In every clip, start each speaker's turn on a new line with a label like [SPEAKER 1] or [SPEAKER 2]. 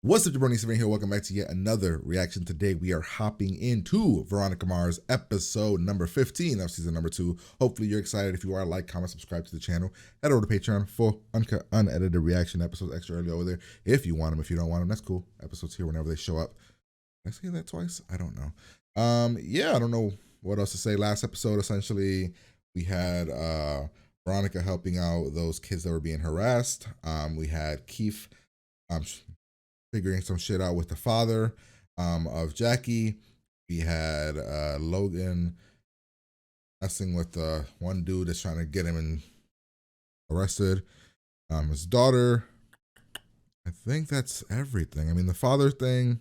[SPEAKER 1] What's up, Jabroni Seven here? Welcome back to yet another reaction. Today we are hopping into Veronica Mars episode number 15 of season number 2. Hopefully you're excited. If you are, like, comment, subscribe to the channel. Head over to Patreon for uncut, unedited reaction episodes extra early over there. If you want them, if you don't want them, that's cool. Episodes here whenever they show up. Did I say that twice? I don't know. Yeah, I don't know what else to say. Last episode, essentially, we had Veronica helping out those kids that were being harassed. We had Keith figuring some shit out with the father of Jackie. We had Logan messing with the one dude that's trying to get him arrested. His daughter. I think that's everything. I mean, the father thing,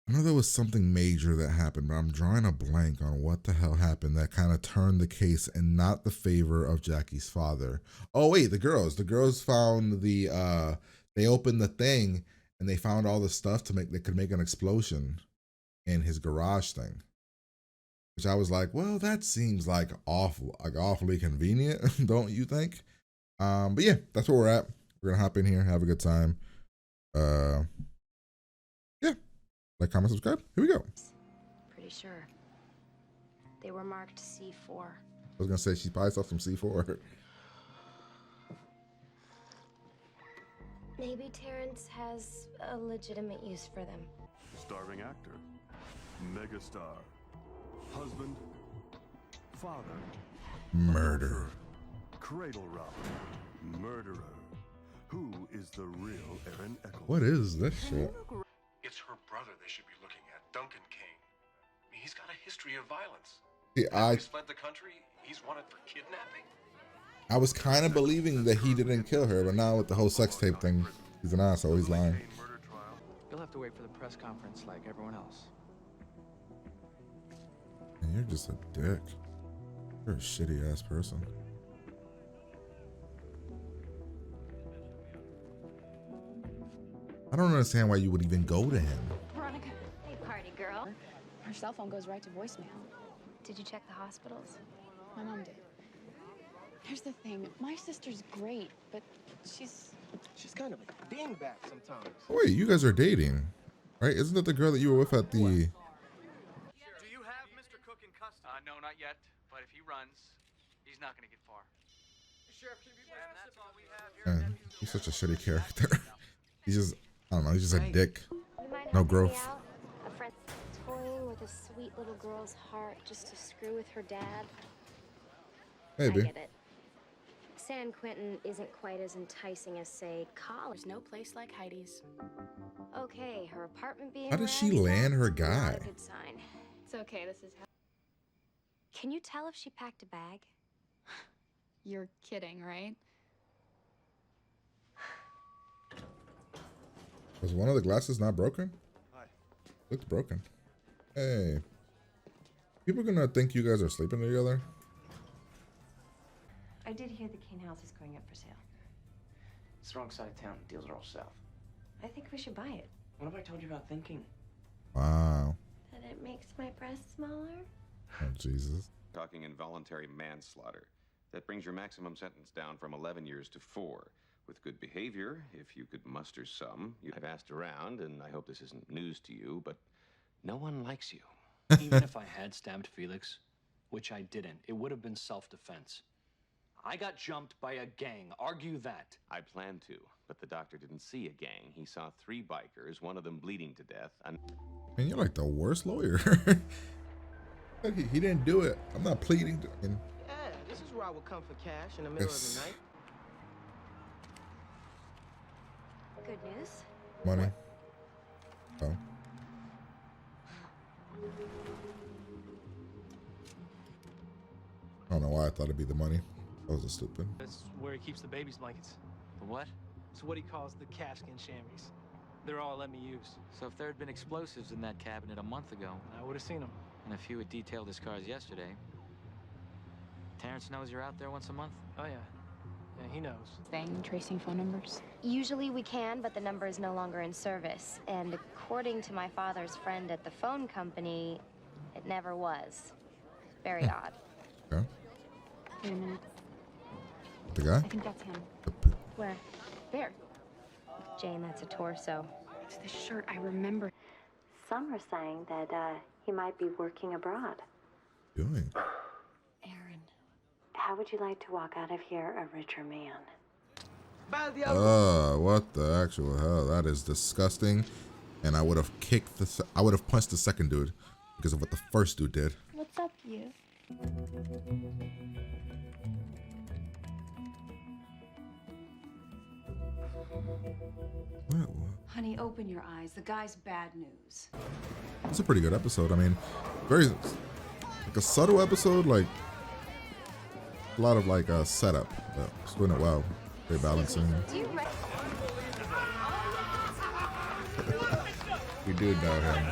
[SPEAKER 1] I know there was something major that happened, but I'm drawing a blank on what the hell happened that kind of turned the case in not the favor of Jackie's father. Oh wait, the girls. The girls found they opened the thing and they found all the stuff to make, they could make an explosion in his garage thing. Which I was like, well, that seems like awfully convenient, don't you think? But yeah, that's where we're at. We're gonna hop in here, have a good time. Yeah. Like, comment, subscribe. Here we go.
[SPEAKER 2] Pretty sure. They were marked C4.
[SPEAKER 1] I was gonna say she probably saw some C4.
[SPEAKER 2] Maybe Terrence has a legitimate use for them.
[SPEAKER 3] Starving actor, megastar, husband, father,
[SPEAKER 1] Murder.
[SPEAKER 3] cradle robber, murderer. Who is the real Aaron Eccles?
[SPEAKER 1] What is this shit?
[SPEAKER 4] It's her brother they should be looking at, Duncan Kane. I mean, he's got a history of violence.
[SPEAKER 1] See,
[SPEAKER 4] He's fled the country. He's wanted for kidnapping.
[SPEAKER 1] I was kind of believing that he didn't kill her, but now with the whole sex tape thing, he's an asshole. He's lying.
[SPEAKER 3] Murder trial.
[SPEAKER 5] You'll have to wait for the press conference like everyone else.
[SPEAKER 1] Man, you're just a dick. You're a shitty ass person. I don't understand why you would even go to him.
[SPEAKER 2] Veronica. Hey, party girl.
[SPEAKER 6] Her cell phone goes right to voicemail.
[SPEAKER 2] Did you check the hospitals?
[SPEAKER 6] My mom did. Here's the thing. My sister's great, but she's
[SPEAKER 7] kind of a dingbat sometimes.
[SPEAKER 1] Wait, you guys are dating, right? Isn't that the girl that you were with at the...
[SPEAKER 5] Do you have Mr. Cook in custody? No, not yet. But if he runs, he's not going to get far. Sheriff, can you be that's all we have here.
[SPEAKER 1] Man, he's such a shitty character. He's just, I don't know, he's just a dick.
[SPEAKER 2] You might
[SPEAKER 1] No
[SPEAKER 2] have
[SPEAKER 1] growth.
[SPEAKER 2] me out. A friend toying with a sweet little girl's heart just to screw with her dad.
[SPEAKER 1] Maybe.
[SPEAKER 2] I get it. San Quentin isn't quite as enticing as, say, college.
[SPEAKER 6] there's no place like Heidi's.
[SPEAKER 2] Okay, her apartment being
[SPEAKER 1] How does she
[SPEAKER 2] ransacked,
[SPEAKER 1] land her
[SPEAKER 2] not
[SPEAKER 1] guy?
[SPEAKER 2] a good sign.
[SPEAKER 6] It's okay. This is how
[SPEAKER 2] Can you tell if she packed a bag?
[SPEAKER 6] you're kidding, right?
[SPEAKER 1] Was one of the glasses not broken?
[SPEAKER 3] Hi.
[SPEAKER 1] Looked broken. Hey. People gonna think you guys are sleeping together?
[SPEAKER 8] I did hear the Kane house is going up for sale.
[SPEAKER 7] It's the wrong side of town. Deals are all south.
[SPEAKER 8] I think we should buy it.
[SPEAKER 7] What have I told you about thinking?
[SPEAKER 1] Wow.
[SPEAKER 2] That it makes my breasts smaller?
[SPEAKER 1] Oh, Jesus.
[SPEAKER 9] Talking involuntary manslaughter. That brings your maximum sentence down from 11 years to 4. With good behavior, if you could muster some. I've asked around, and I hope this isn't news to you, but no one likes you.
[SPEAKER 5] Even if I had stabbed Felix, which I didn't, it would have been self-defense. I got jumped by a gang. Argue that.
[SPEAKER 9] I planned to, but the doctor didn't see a gang. He saw 3 bikers, one of them bleeding to death, and
[SPEAKER 1] Man, you're like the worst lawyer. he didn't do it. I'm not pleading.
[SPEAKER 7] Yeah, this is where I would come for cash in the middle of the night.
[SPEAKER 2] Good news.
[SPEAKER 1] Money. Oh. I don't know why I thought it'd be the money. That was a stupid.
[SPEAKER 10] That's where he keeps the baby's blankets.
[SPEAKER 5] The what?
[SPEAKER 10] It's what he calls the calfskin chamois. They're all let me use.
[SPEAKER 5] So if there had been explosives in that cabinet a month ago,
[SPEAKER 10] I would have seen them.
[SPEAKER 5] and a few had detailed his cars yesterday, Terrence knows you're out there once a month?
[SPEAKER 10] Oh, yeah. Yeah, he knows.
[SPEAKER 6] Thing tracing phone numbers.
[SPEAKER 2] Usually we can, but the number is no longer in service. And according to my father's friend at the phone company, it never was. Very odd.
[SPEAKER 1] Okay.
[SPEAKER 6] Wait a minute.
[SPEAKER 1] The guy?
[SPEAKER 6] I think that's him.
[SPEAKER 2] Where?
[SPEAKER 6] There.
[SPEAKER 2] Jane, that's a torso.
[SPEAKER 6] It's the shirt I remember.
[SPEAKER 8] Some are saying that he might be working abroad.
[SPEAKER 1] Doing.
[SPEAKER 6] Aaron.
[SPEAKER 8] How would you like to walk out of here a richer man?
[SPEAKER 1] What the actual hell? That is disgusting. And I would have I would have punched the second dude because of what the first dude did.
[SPEAKER 6] What's up, you?
[SPEAKER 1] What?
[SPEAKER 11] Honey, open your eyes. The guy's bad news.
[SPEAKER 1] It's a pretty good episode. I mean, very like a subtle episode, like a lot of like setup, but it's doing it well. Very balancing. We do know him.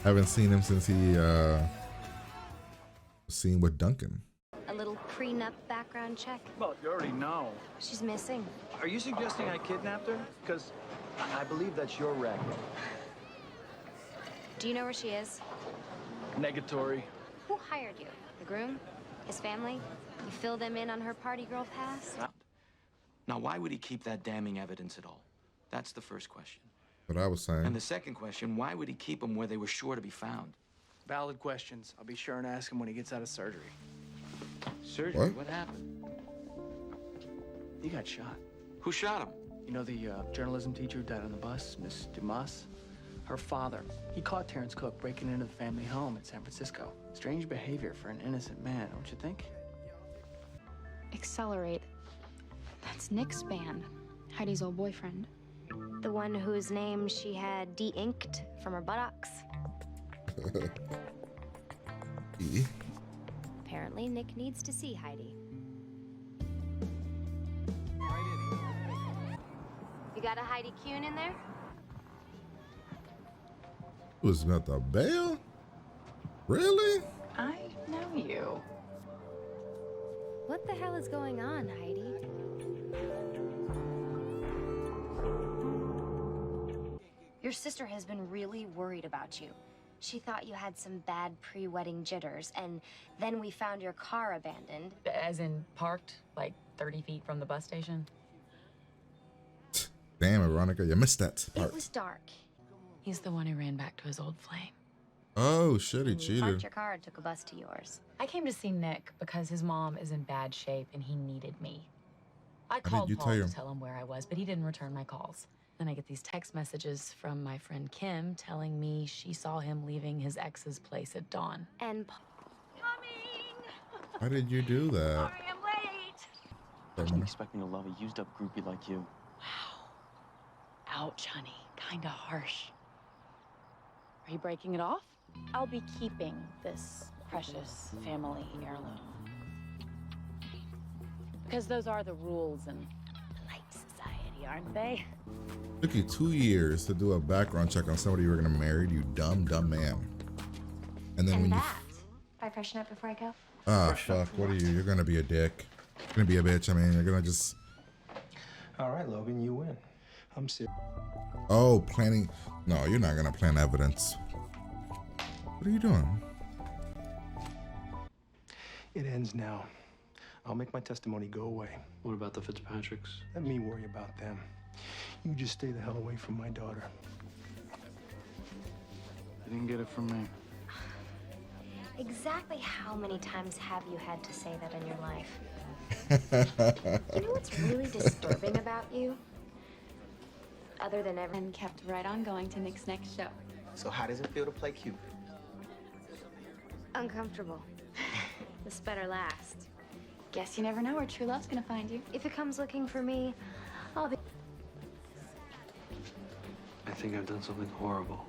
[SPEAKER 1] Haven't seen him since he seen with Duncan.
[SPEAKER 2] A little prenup background check.
[SPEAKER 10] Well, you already know.
[SPEAKER 2] She's missing.
[SPEAKER 10] Are you suggesting I kidnapped her? Because I believe that's your racket.
[SPEAKER 2] Do you know where she is?
[SPEAKER 10] Negatory.
[SPEAKER 2] Who hired you? The groom? His family? You filled them in on her party girl past?
[SPEAKER 5] Now, why would he keep that damning evidence at all? That's the first question.
[SPEAKER 1] What I was saying.
[SPEAKER 5] And the second question, why would he keep them where they were sure to be found?
[SPEAKER 10] Valid questions. I'll be sure and ask him when he gets out of surgery.
[SPEAKER 5] Surgery? What happened?
[SPEAKER 10] He got shot.
[SPEAKER 5] Who shot him?
[SPEAKER 10] You know the journalism teacher who died on the bus, Miss Dumas? Her father. He caught Terrence Cook breaking into the family home in San Francisco. Strange behavior for an innocent man, don't you think?
[SPEAKER 6] Accelerate. That's Nick's band. Heidi's old boyfriend.
[SPEAKER 2] The one whose name she had de-inked from her buttocks. Apparently, Nick needs to see Heidi. You got a Heidi Kuhn in there?
[SPEAKER 1] Was about the bail? Really?
[SPEAKER 6] I know you.
[SPEAKER 2] What the hell is going on, Heidi? Your sister has been really worried about you. She thought you had some bad pre-wedding jitters, and then we found your car abandoned.
[SPEAKER 12] As in parked, like 30 feet from the bus station?
[SPEAKER 1] Damn, Veronica, you missed that part.
[SPEAKER 2] It was dark.
[SPEAKER 12] He's the one who ran back to his old flame.
[SPEAKER 1] Oh, shit, he
[SPEAKER 2] You
[SPEAKER 1] cheated.
[SPEAKER 2] parked your car and took a bus to yours.
[SPEAKER 12] I came to see Nick because his mom is in bad shape and he needed me. I called Paul to tell him where I was, but he didn't return my calls. Then I get these text messages from my friend Kim telling me she saw him leaving his ex's place at dawn.
[SPEAKER 2] And
[SPEAKER 1] Why did you do that?
[SPEAKER 13] Sorry, I'm late.
[SPEAKER 14] I didn't expect me to love a used-up groupie like you.
[SPEAKER 12] Ouch, honey. Kinda harsh. Are you breaking it off? I'll be keeping this precious family heirloom. Because those are the rules in polite society, aren't they?
[SPEAKER 1] Took you 2 years to do a background check on somebody you were gonna marry, you dumb man. And then when you
[SPEAKER 8] I freshen up before I go?
[SPEAKER 1] fuck, what are you? You're gonna be a dick. You're gonna be a bitch. I mean, you're gonna just.
[SPEAKER 15] All right, Logan, you win. I'm serious.
[SPEAKER 1] Oh, planning. No, you're not gonna plan evidence. What are you doing?
[SPEAKER 15] It ends now. I'll make my testimony go away.
[SPEAKER 14] What about the Fitzpatricks?
[SPEAKER 15] Let me worry about them. You just stay the hell away from my daughter.
[SPEAKER 10] You didn't get it from me.
[SPEAKER 2] exactly how many times have you had to say that in your life? You know what's really disturbing about you? Other than
[SPEAKER 6] And kept right on going to Nick's next show.
[SPEAKER 7] So how does it feel to play Cupid?
[SPEAKER 2] uncomfortable. This better last.
[SPEAKER 6] Guess you never know where true love's gonna find you.
[SPEAKER 2] If it comes looking for me, I'll be...
[SPEAKER 14] I think I've done something horrible.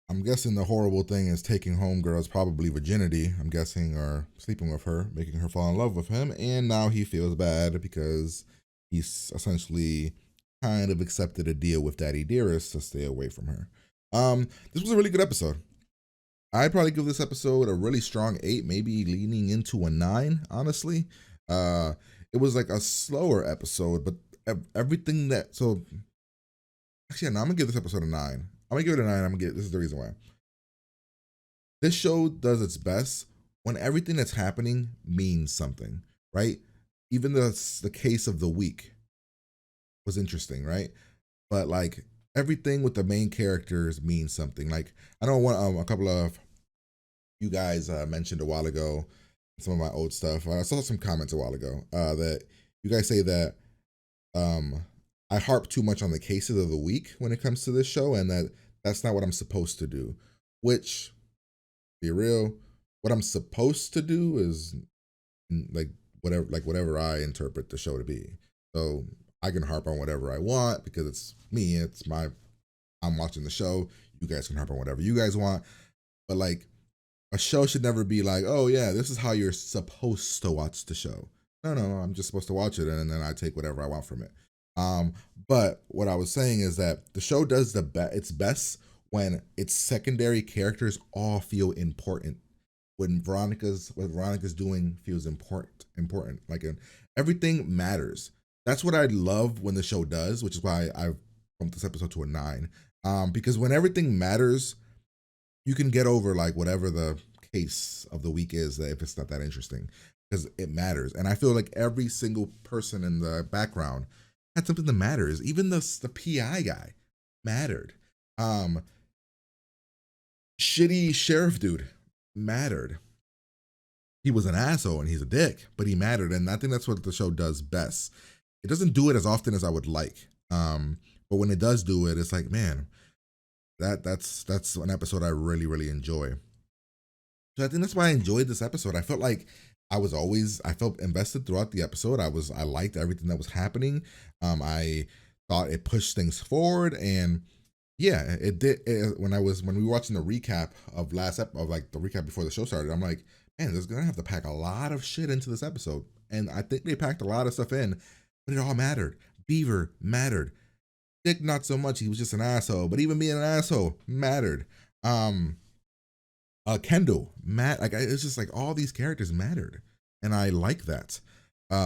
[SPEAKER 1] I'm guessing the horrible thing is taking homegirl's probably virginity, I'm guessing, or sleeping with her, making her fall in love with him, and now he feels bad because he's essentially kind of accepted a deal with Daddy Dearest to stay away from her. This was a really good episode. I'd probably give this episode a really strong 8, maybe leaning into a 9, honestly. It was like a slower episode, but everything that, so, actually, no, I'm gonna give this episode a 9. I'm gonna give it a 9. This is the reason why. This show does its best when everything that's happening means something, right? Even the case of the week was interesting, right? But like everything with the main characters means something. Like I know a couple of you guys mentioned a while ago some of my old stuff. I saw some comments a while ago that you guys say that I harp too much on the cases of the week when it comes to this show, and that's not what I'm supposed to do. Which, be real, what I'm supposed to do is whatever I interpret the show to be. So I can harp on whatever I want because it's me. I'm watching the show. You guys can harp on whatever you guys want. But like a show should never be like, oh yeah, this is how you're supposed to watch the show. No, I'm just supposed to watch it and then I take whatever I want from it. But what I was saying is that the show does its best when its secondary characters all feel important. When what Veronica's doing feels important. Like everything matters. That's what I love when the show does, which is why I bumped this episode to a 9. Because when everything matters, you can get over like whatever the case of the week is, that if it's not that interesting, because it matters. And I feel like every single person in the background had something that matters. Even the PI guy mattered. Shitty sheriff dude mattered. He was an asshole and he's a dick, but he mattered. And I think that's what the show does best. It doesn't do it as often as I would like. But when it does do it, it's like, man, that's an episode I really, really enjoy. So I think that's why I enjoyed this episode. I felt like I felt invested throughout the episode. I liked everything that was happening. I thought it pushed things forward, and yeah, it did. When we were watching the recap of the recap before the show started, I'm like, man, they're gonna have to pack a lot of shit into this episode, and I think they packed a lot of stuff in, but it all mattered. Beaver mattered. Dick, not so much. He was just an asshole, but even being an asshole mattered. Kendall, it's just like all these characters mattered, and I like that.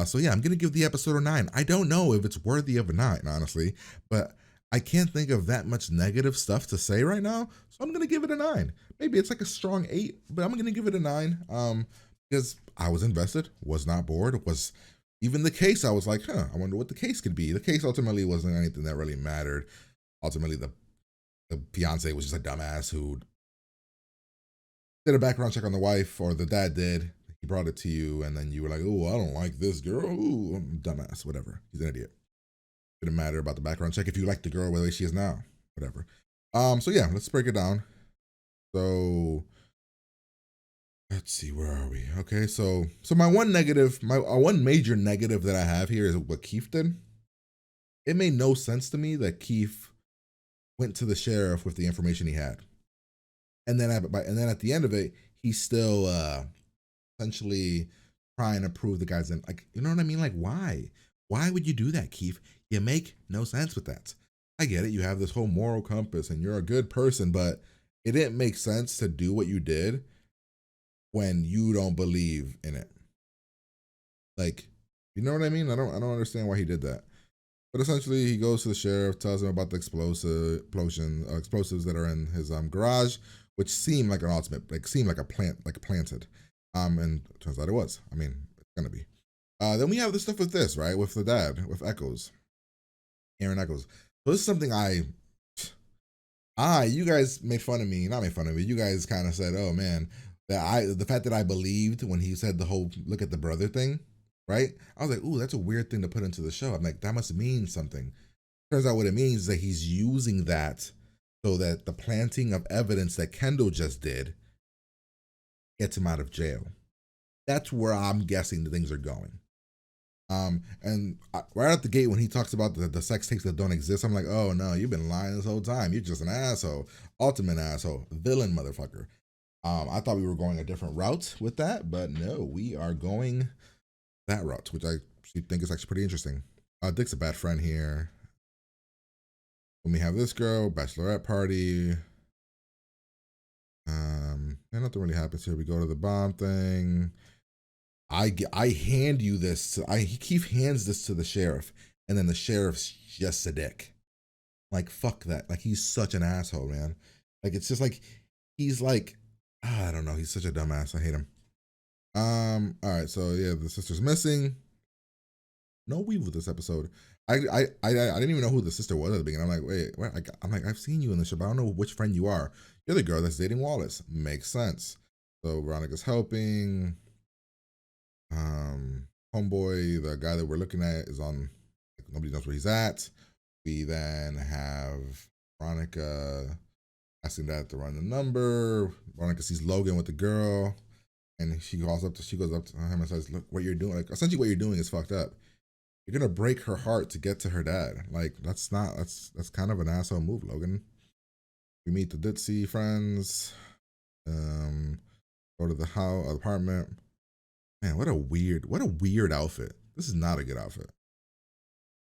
[SPEAKER 1] So yeah, I'm gonna give the episode a 9. I don't know if it's worthy of a 9, honestly, but I can't think of that much negative stuff to say right now, so I'm gonna give it a 9. Maybe it's like a strong 8, but I'm gonna give it a 9. Because I was invested, was not bored, was even the case. I was like, I wonder what the case could be. The case ultimately wasn't anything that really mattered. Ultimately, the fiance was just a dumbass who did a background check on the wife, or the dad did. He brought it to you, and then you were like, oh, I don't like this girl. Ooh, dumbass, whatever. He's an idiot. Didn't matter about the background check if you like the girl the way she is now, whatever. So yeah, let's break it down. So let's see, where are we? Okay, so my one major negative that I have here is what Keith did. It made no sense to me that Keith went to the sheriff with the information he had, and then at the end of it, he's still essentially trying to prove the guy's in. Like, you know what I mean? Like, why? Why would you do that, Keith? You make no sense with that. I get it. You have this whole moral compass and you're a good person, but it didn't make sense to do what you did when you don't believe in it. Like, you know what I mean? I don't understand why he did that. But essentially, he goes to the sheriff, tells him about the explosives that are in his garage, which seemed like planted. And it turns out it was. I mean, it's gonna be. Then we have the stuff with this, right? With the dad, with Aaron Echoes. So this is something you guys made fun of me, not made fun of me. You guys kind of said, oh man, the fact that I believed when he said the whole look at the brother thing, right? I was like, ooh, that's a weird thing to put into the show. I'm like, that must mean something. Turns out what it means is that he's using that so that the planting of evidence that Kendall just did gets him out of jail. That's where I'm guessing the things are going. And right out the gate when he talks about the sex tapes that don't exist, I'm like, oh no, you've been lying this whole time. You're just an asshole, ultimate asshole, villain motherfucker. I thought we were going a different route with that, but no, we are going that route, which I think is actually pretty interesting. Dick's a bad friend here. When we have this girl, bachelorette party. Nothing really happens here. We go to the bomb thing. I hand you this. Keith hands this to the sheriff, and then the sheriff's just a dick. Like, fuck that. Like, he's such an asshole, man. Like, it's just like, he's like, I don't know. He's such a dumbass. I hate him. All right, so yeah, the sister's missing. No weave with this episode. I didn't even know who the sister was at the beginning. I'm like, wait, what? I'm like, I've seen you in the show, but I don't know which friend you are. You're the girl that's dating Wallace. Makes sense. So Veronica's helping. Homeboy, the guy that we're looking at, is on. Like, nobody knows where he's at. We then have Veronica asking Dad to run the number. Veronica sees Logan with the girl, and she goes up to him and says, "Look what you're doing. Like, essentially, what you're doing is fucked up. You're gonna break her heart to get to her dad. Like, that's kind of an asshole move, Logan." We meet the Ditzy friends. Go to the house apartment. Man, what a weird outfit. This is not a good outfit.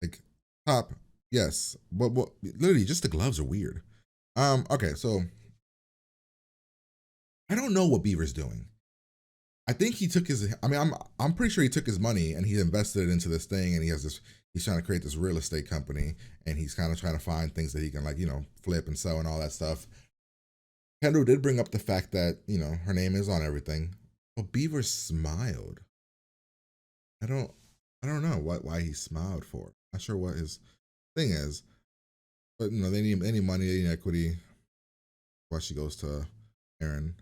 [SPEAKER 1] Like, top, yes, but literally just the gloves are weird. Okay, so I don't know what Beaver's doing. I think he took his. I mean, I'm pretty sure he took his money and he invested it into this thing, and he has this. He's trying to create this real estate company, and he's kind of trying to find things that he can, like, flip and sell and all that stuff. Kendall did bring up the fact that her name is on everything, but Beaver smiled. I don't know why he smiled for. Not sure what his thing is, but they need any money, any equity. Why she goes to Aaron.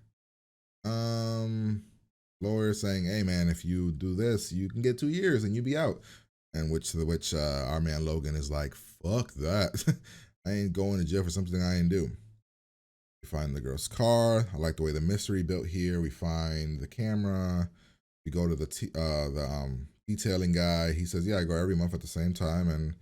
[SPEAKER 1] Lawyer saying, "Hey man, if you do this, you can get 2 years and you be out." And which our man Logan is like, "Fuck that! I ain't going to jail for something I ain't do." We find the girl's car. I like the way the mystery built here. We find the camera. We go to the detailing guy. He says, "Yeah, I go every month at the same time." And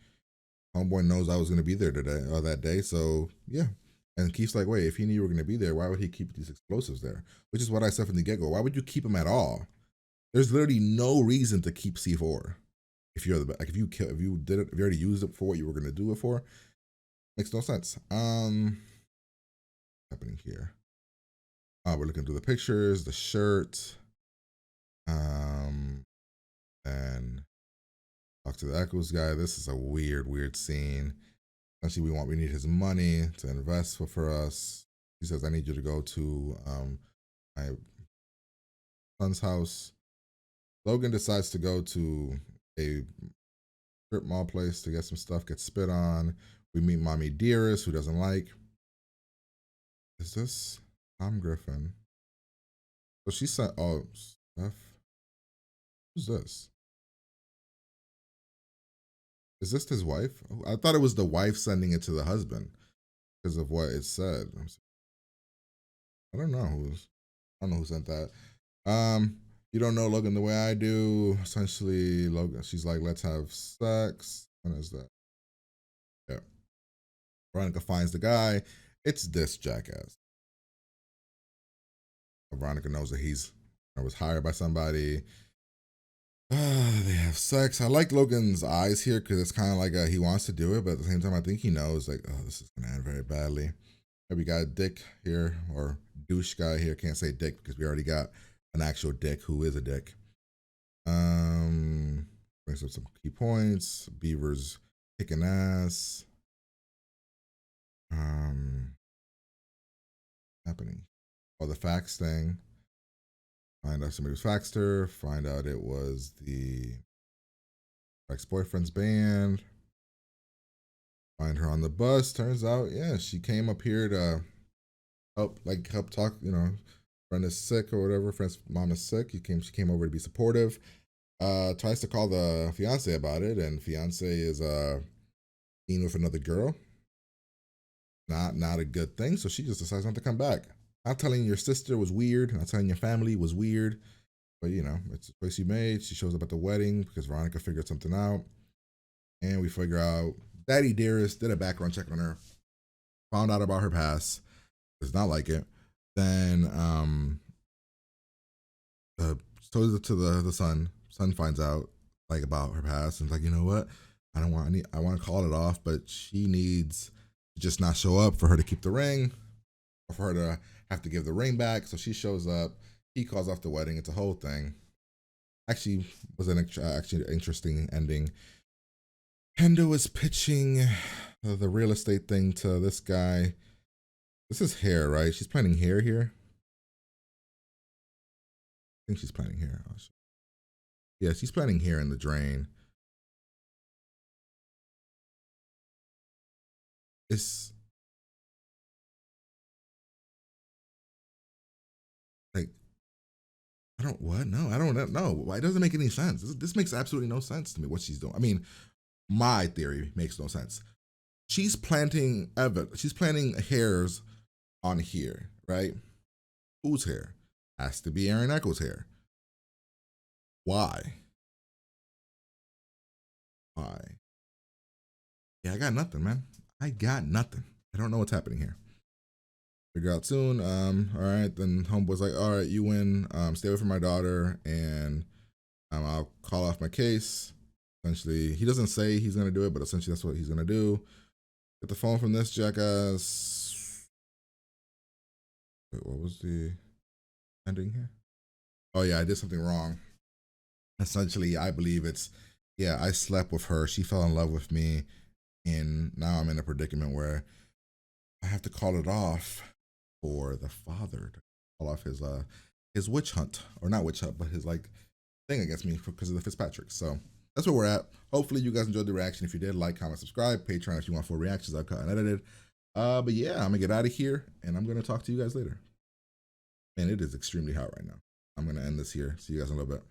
[SPEAKER 1] Homeboy knows I was going to be there today or that day, so yeah. And Keith's like, "Wait, if he knew you were going to be there, why would he keep these explosives there?" Which is what I said from the get-go. Why would you keep them at all? There's literally no reason to keep C4 if you're if you already used it for what you were going to do it for. Makes no sense. Happening here. We're looking through the pictures, the shirt, and talk to the Echoes guy. This is a weird scene. Essentially, we need his money to invest for us. He says, "I need you to go to my son's house." Logan decides to go to a strip mall place to get some stuff, get spit on. We meet Mommy Dearest, who doesn't like. Is this Tom Griffin? So she said, "Oh, Steph. Who's this? Is this his wife?" I thought it was the wife sending it to the husband because of what it said. I don't know who sent that. You don't know Logan the way I do. Essentially, Logan, she's like, "Let's have sex." When is that? Yeah. Veronica finds the guy. It's this jackass. Veronica knows that I was hired by somebody. They have sex. I like Logan's eyes here because it's kind of like he wants to do it, but at the same time, I think he knows, like, oh, this is going to end very badly. And we got Dick here, or douche guy here. Can't say Dick because we already got an actual Dick who is a dick. Brings up some key points. Beavers kicking ass. Happening. Oh, the fax thing. Find out somebody was faxed her. Find out it was the ex-boyfriend's band. Find her on the bus. Turns out, yeah, she came up here to help talk. Friend is sick or whatever. Friend's mom is sick. She came over to be supportive. Tries to call the fiance about it, and fiance is seen with another girl. Not a good thing. So she just decides not to come back. Not telling your sister was weird. Not telling your family was weird. But it's a choice you made. She shows up at the wedding because Veronica figured something out. And we figure out Daddy Dearest did a background check on her. Found out about her past. Does not like it. Then shows it to the son. Son finds out about her past and is like, "You know what? I want to call it off, but she needs to just not show up for her to keep the ring, or for her to have to give the ring back." So she shows up. He calls off the wedding. It's a whole thing. Actually, was an interesting ending. Kendall is pitching the real estate thing to this guy. This is hair, right? She's planning hair here. I think she's planning here. Yeah, she's planning here in the drain. It's like, I don't, what? No, I don't know. Why? It doesn't make any sense. This makes absolutely no sense to me, what she's doing. I mean, my theory makes no sense. She's planting hairs on here, right? Whose hair? Has to be Aaron Echo's hair. Why? Why? Yeah, I got nothing, man. I got nothing. I don't know what's happening here. Figure out soon. All right, then Homeboy's like, all right, you win. Stay away from my daughter, and I'll call off my case. Essentially, he doesn't say he's gonna do it, but essentially that's what he's gonna do. Get the phone from this jackass. Wait, what was the ending here? Oh yeah, I did something wrong. Essentially, I believe it's, yeah, I slept with her. She fell in love with me, and now I'm in a predicament where I have to call it off for the father to call off his witch hunt, or not witch hunt, but his like thing against me because of the Fitzpatrick. So that's where we're at. Hopefully you guys enjoyed the reaction. If you did, like, comment, subscribe. Patreon if you want full reactions I've cut and edited. But yeah, I'm gonna get out of here, and I'm gonna talk to you guys later. Man, it is extremely hot right now. I'm gonna end this here. See you guys in a little bit.